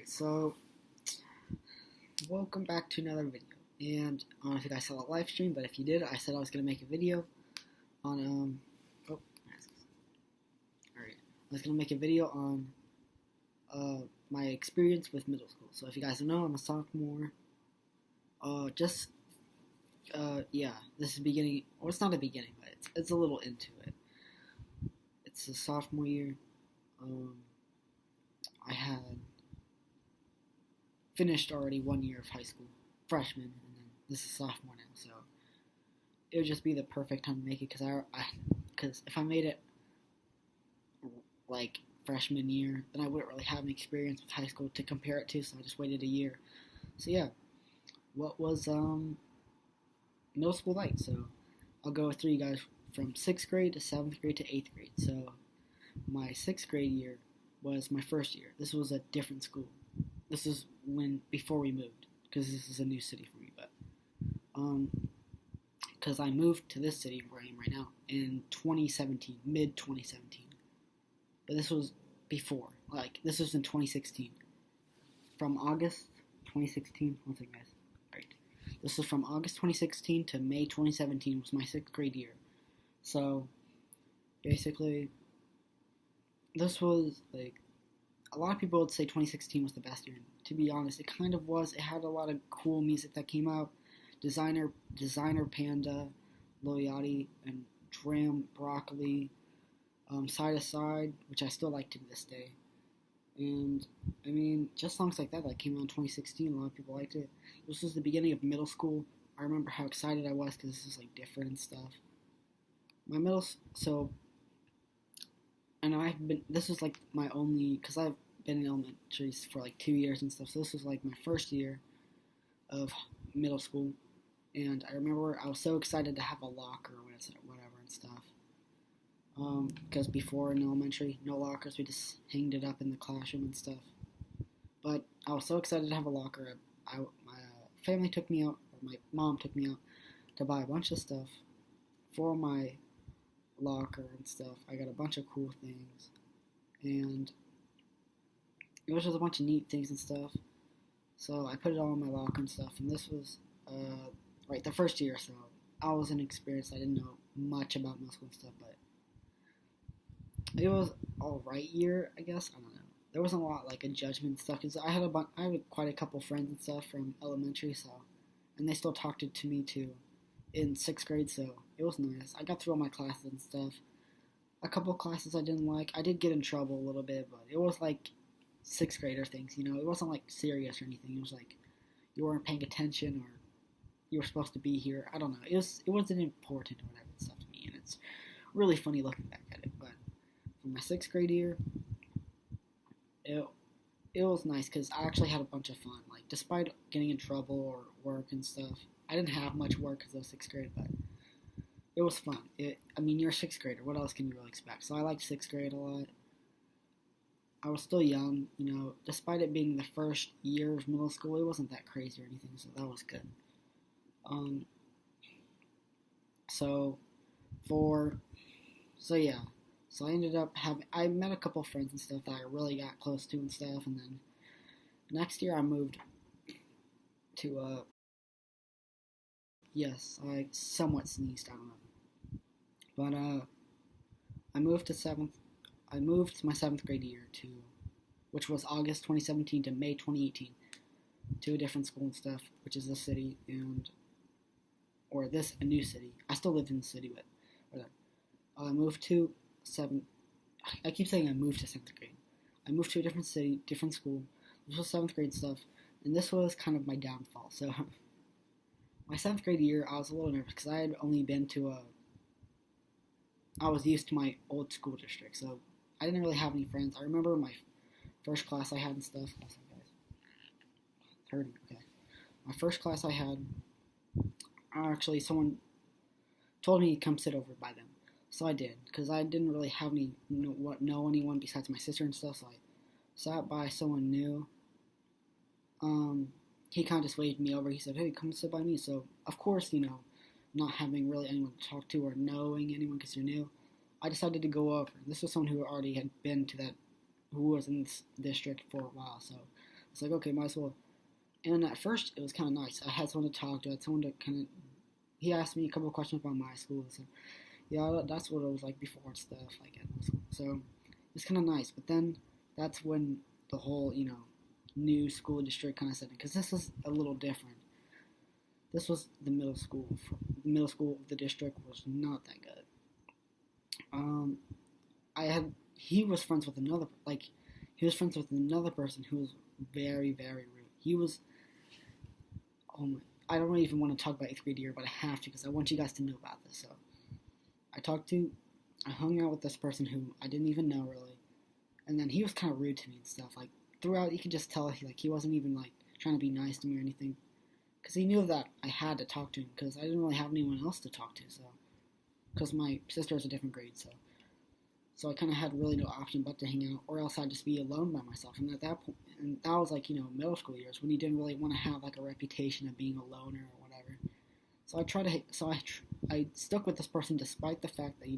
So welcome back to another video. And I don't know if you guys saw the live stream, but if you did, I said I was gonna make a video on alright. I was gonna make a video on my experience with middle school. So if you guys don't know, I'm a sophomore. Yeah, this is the beginning, or it's not the beginning, but it's a little into it. It's a sophomore year. I had finished already 1 year of high school, freshman, and then this is sophomore now, so it would just be the perfect time to make it, because if I made it like freshman year, then I wouldn't really have any experience with high school to compare it to, so I just waited a year. So yeah, what was middle school like? So I'll go through you guys from 6th grade to 7th grade to 8th grade. So my 6th grade year was my first year. This was a different school. This is before we moved, because this is a new city for me, but because I moved to this city where I am right now in 2017, mid 2017, but this was before, this was in 2016, from August 2016, one second guys, right, this was from August 2016 to May 2017 was my 6th grade year. So basically this was a lot of people would say 2016 was the best year. To be honest, it kind of was. It had a lot of cool music that came out. Designer Panda, Lil Yachty, and Dram Broccoli, Side to Side, which I still like to this day. And, I mean, just songs like that came out in 2016. A lot of people liked it. This was the beginning of middle school. I remember how excited I was because this was, different and stuff. And this was my only, because I've been in elementary for 2 years and stuff, so this was my first year of middle school, and I remember I was so excited to have a locker or whatever and stuff, because before in elementary, no lockers, we just hanged it up in the classroom and stuff, but I was so excited to have a locker. My family took me out, or my mom took me out to buy a bunch of stuff for my locker and stuff. I got a bunch of cool things, and it was just a bunch of neat things and stuff, so I put it all in my locker and stuff. And this was the first year, so I was inexperienced. I didn't know much about middle school and stuff, but it was alright year, I guess. I don't know, there wasn't a lot a judgment and stuff, because I had quite a couple friends and stuff from elementary, so, and they still talked to me too in 6th grade, so it was nice. I got through all my classes and stuff. A couple of classes I didn't like. I did get in trouble a little bit, but it was 6th grader things, It wasn't serious or anything. It was you weren't paying attention, or you were supposed to be here. I don't know. It wasn't important or whatever and stuff to me, and it's really funny looking back at it. But for my 6th grade year, it was nice because I actually had a bunch of fun. Despite getting in trouble or work and stuff, I didn't have much work because I was 6th grade, but it was fun. You're a 6th grader. What else can you really expect? So I liked 6th grade a lot. I was still young, Despite it being the first year of middle school, it wasn't that crazy or anything, so that was good. So I ended up I met a couple friends and stuff that I really got close to and stuff, and then next year I moved to, yes, I somewhat sneezed, I don't know. But, I moved my 7th grade year which was August 2017 to May 2018, to a different school and stuff, which is this city, a new city. I still lived in the city, but whatever. I moved to 7th, I keep saying I moved to 7th grade. I moved to a different city, different school. This was 7th grade stuff, and this was kind of my downfall. So, my 7th grade year, I was a little nervous, because I had only been I was used to my old school district, so I didn't really have any friends. I remember my first class I had and stuff. Awesome, guys. 30, okay. My first class I had, actually, someone told me to come sit over by them. So I did, because I didn't really have know anyone besides my sister and stuff, so I sat by someone new. He kind of just waved me over. He said, hey, come sit by me. So, of course, not having really anyone to talk to or knowing anyone because you're new, I decided to go over. This was someone who already had been to that, who was in this district for a while, so It's like, okay, might as well. And at first, it was kind of nice. I had someone to talk to. I had someone to kind of. He asked me a couple of questions about my school. So, yeah, that's what it was like before and stuff, like at my school. So, it's kind of nice. But then, that's when the whole, new school district kind of set in. Because this was a little different. This was the middle school. The middle school of the district was not that good. Um, he was friends with another person who was very, very rude. He was, oh my, I don't even want to talk about 8th grade year, but I have to because I want you guys to know about this. So, I hung out with this person who I didn't even know really, and then he was kind of rude to me and stuff. Like, throughout, you could just tell he wasn't even, trying to be nice to me or anything, because he knew that I had to talk to him, because I didn't really have anyone else to talk to, so, because my sister was a different grade, so I kind of had really no option but to hang out, or else I'd just be alone by myself. And at that point, and that was middle school years when you didn't really want to have a reputation of being a loner or whatever. So I stuck with this person despite the fact that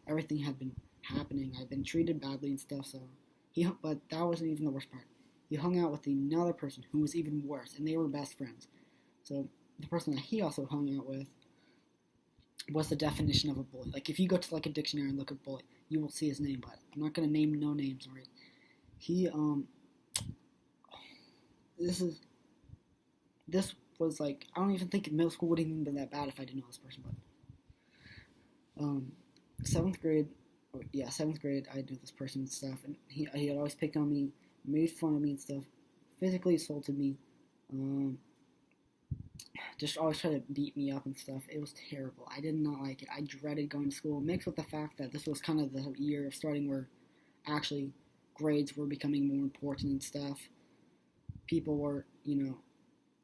everything had been happening. I'd been treated badly and stuff. But that wasn't even the worst part. He hung out with another person who was even worse, and they were best friends. So the person that he also hung out with was the definition of a bully. Like, if you go to a dictionary and look at bully, you will see his name, but I'm not gonna name no names, right? He this was I don't even think middle school would have even been that bad if I didn't know this person, but 7th grade, I knew this person and stuff, and he had always picked on me, made fun of me and stuff, physically assaulted me, just always tried to beat me up and stuff. It was terrible. I did not like it. I dreaded going to school, mixed with the fact that this was kind of the year of starting where actually grades were becoming more important and stuff. People were,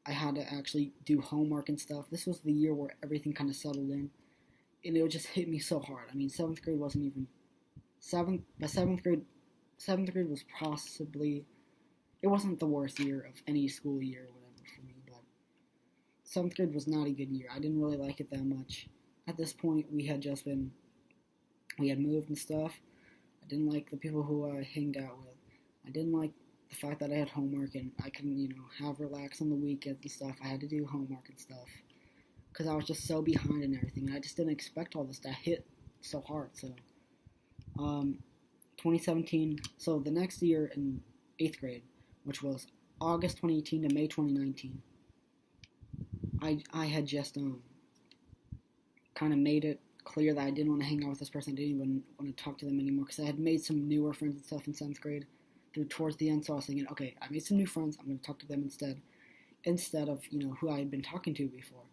I had to actually do homework and stuff. This was the year where everything kind of settled in, and it would just hit me so hard. I mean, 7th grade wasn't even, 7th grade was possibly, it wasn't the worst year of any school year or whatever for me, but 7th grade was not a good year. I didn't really like it that much. At this point, we had moved and stuff. I didn't like the people who I hanged out with. I didn't like the fact that I had homework and I couldn't, have relax on the weekends and stuff. I had to do homework and stuff because I was just so behind and everything. And I just didn't expect all this to hit so hard. So, 2017. So the next year in 8th grade, which was August 2018 to May 2019, I had just kind of made it clear that I didn't want to hang out with this person. I didn't even want to talk to them anymore because I had made some newer friends and stuff in 7th grade towards the end. So I was thinking, okay, I made some new friends. I'm going to talk to them instead of who I had been talking to before.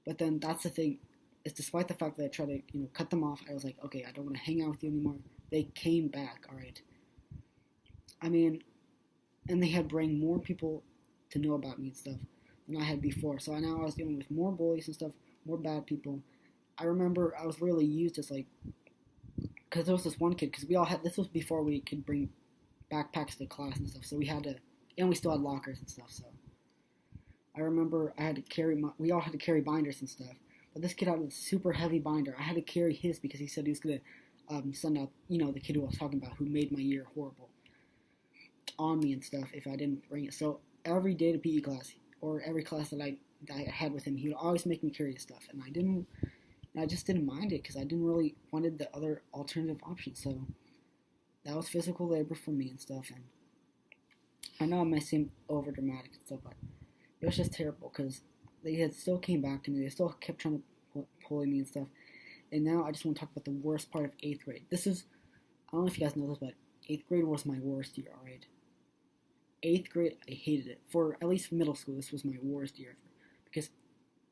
But then that's the thing. Is despite the fact that I tried to cut them off, I was like, okay, I don't want to hang out with you anymore. They came back, all right. I mean, and they had bring more people to know about me and stuff than I had before. So now I was dealing with more bullies and stuff, more bad people. I remember I was really used as because there was this one kid, because this was before we could bring backpacks to class and stuff, so and we still had lockers and stuff, so I remember we all had to carry binders and stuff, but this kid had a super heavy binder. I had to carry his because he said he was going to send out, the kid who I was talking about who made my year horrible on me and stuff if I didn't bring it. So every day to PE class, or every class that I had with him, he would always make me carry his stuff, and I just didn't mind it because I didn't really wanted the other alternative options. So that was physical labor for me and stuff. And I know it may seem over dramatic and stuff, but it was just terrible because they had still came back to me. They still kept trying to bully me and stuff. And now I just want to talk about the worst part of 8th grade. I don't know if you guys know this, but 8th grade was my worst year, alright? 8th grade, I hated it. For at least middle school, this was my worst year ever.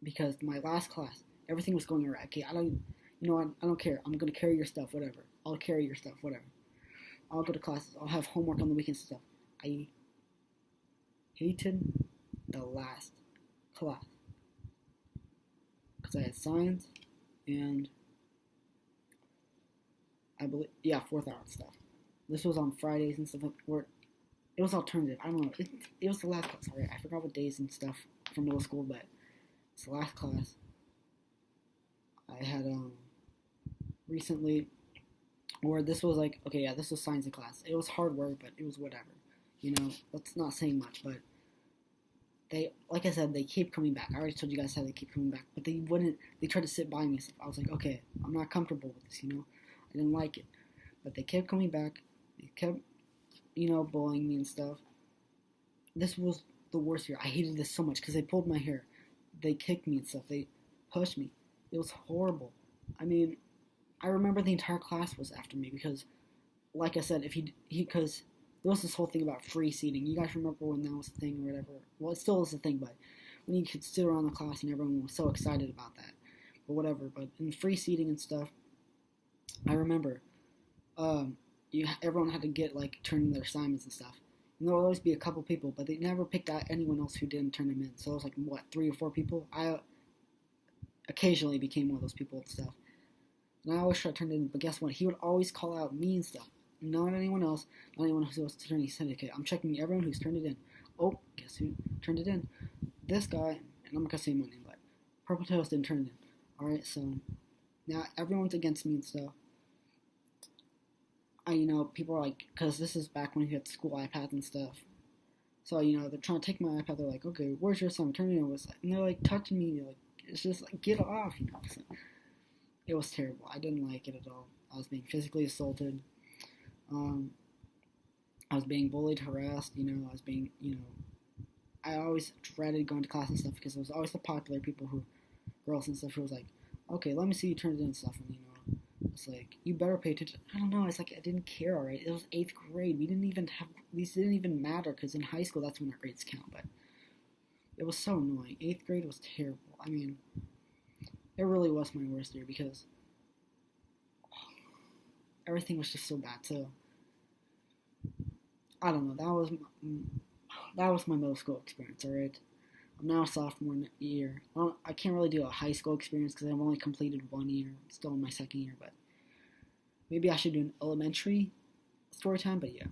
Because my last class, everything was going right. Okay, I don't care. I'm going to carry your stuff, whatever. I'll carry your stuff, whatever. I'll go to classes. I'll have homework on the weekends and stuff. I hated the last class. Because I had science and fourth hour and stuff. This was on Fridays and stuff. It was alternative. I don't know. It was the last class. Alright, I forgot what days and stuff from middle school, but it's the last class. I had recently, or this was this was science in class. It was hard work, but it was whatever. That's not saying much, but they, like I said, they keep coming back. I already told you guys how they keep coming back, but they tried to sit by me and stuff. I was like, okay, I'm not comfortable with this, I didn't like it. But they kept coming back. They kept, bullying me and stuff. This was the worst year. I hated this so much because they pulled my hair. They kicked me and stuff. They pushed me. It was horrible. I mean, I remember the entire class was after me because, like I said, because there was this whole thing about free seating. You guys remember when that was a thing or whatever? Well, it still is a thing, but when you could sit around the class and everyone was so excited about that. But whatever. But in free seating and stuff, I remember everyone had to get, turn in their assignments and stuff. And there would always be a couple people, but they never picked out anyone else who didn't turn them in. So it was 3 or 4 people? I occasionally became one of those people and stuff. And I always tried to turn it in, but guess what? He would always call out me and stuff. Not anyone else, not anyone who's supposed to turn it in. He said, okay, I'm checking everyone who's turned it in. Oh, guess who turned it in? This guy, and I'm not going to say my name, but Purple Tails didn't turn it in. Alright, so now everyone's against me and stuff. People are like, because this is back when we had school iPads and stuff. So, they're trying to take my iPad. They're like, okay, where's your assignment? Turn it in. And they're touching me. It's just get off, So it was terrible. I didn't like it at all. I was being physically assaulted. I was being bullied, harassed. I was being, I always dreaded going to class and stuff because it was always the popular girls and stuff who was like, okay, let me see you turn it in and stuff. And, it's like, you better pay attention. I don't know. It's like I didn't care, alright? It was 8th grade. These didn't even matter because in high school, that's when our grades count. But it was so annoying. 8th grade was terrible. I mean, it really was my worst year because everything was just so bad. So, I don't know. That was my middle school experience, alright? I'm now a sophomore year. I can't really do a high school experience because I've only completed 1 year. I'm still in my 2nd year, but maybe I should do an elementary story time, but yeah.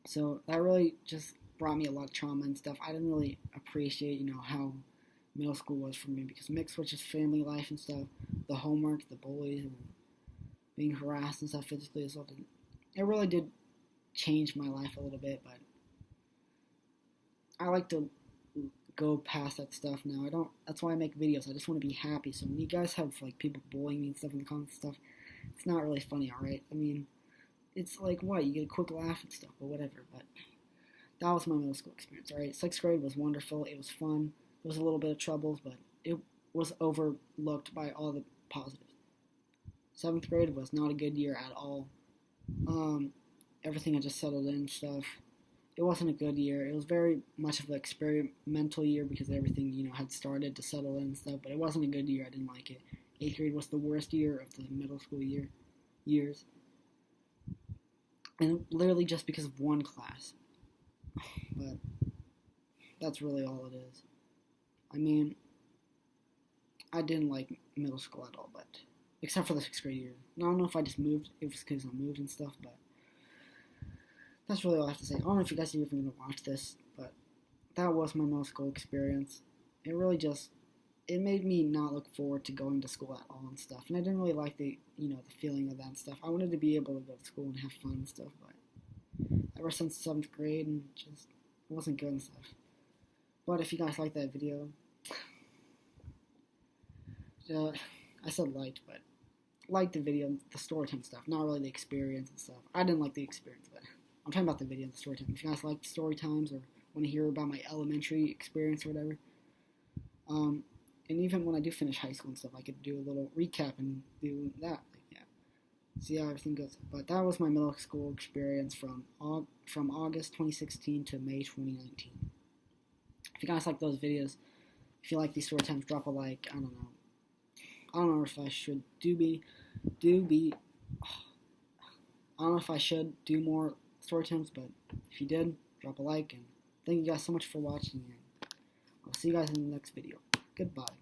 So that really just brought me a lot of trauma and stuff. I didn't really appreciate, how middle school was for me because mixed with just family life and stuff, the homework, the bullies, and being harassed and stuff, physically assaulted. It really did change my life a little bit, but I like to go past that stuff now. That's why I make videos. I just want to be happy. So when you guys have, people bullying me and stuff in the comments and stuff, it's not really funny, alright? I mean, it's like, what? You get a quick laugh and stuff, but whatever. But that was my middle school experience, alright? 6th grade was wonderful. It was fun. There was a little bit of troubles, but it was overlooked by all the positives. 7th grade was not a good year at all. Everything had just settled in and stuff. It wasn't a good year. It was very much of an experimental year because everything, had started to settle in and stuff, but it wasn't a good year. I didn't like it. 8th grade was the worst year of the middle school years. And literally just because of one class. But that's really all it is. I mean, I didn't like middle school at all, but except for the 6th grade year. I don't know if I just moved. It was because I moved and stuff, but that's really all I have to say. I don't know if you guys are even going to watch this, but that was my middle school experience. It really it made me not look forward to going to school at all and stuff. And I didn't really like the feeling of that and stuff. I wanted to be able to go to school and have fun and stuff, but ever since 7th grade, and it wasn't good and stuff. But if you guys like that video, I said liked, but like the video, the story time stuff, not really the experience and stuff. I didn't like the experience, but I'm talking about the video and the story time. If you guys like story times or want to hear about my elementary experience or whatever, and even when I do finish high school and stuff, I could do a little recap and do that. See how everything goes. But that was my middle school experience from August 2016 to May 2019. If you guys like those videos, if you like these story times, drop a like. I don't know if I should I don't know if I should do more story times, but if you did, drop a like, and thank you guys so much for watching, and I'll see you guys in the next video. Goodbye.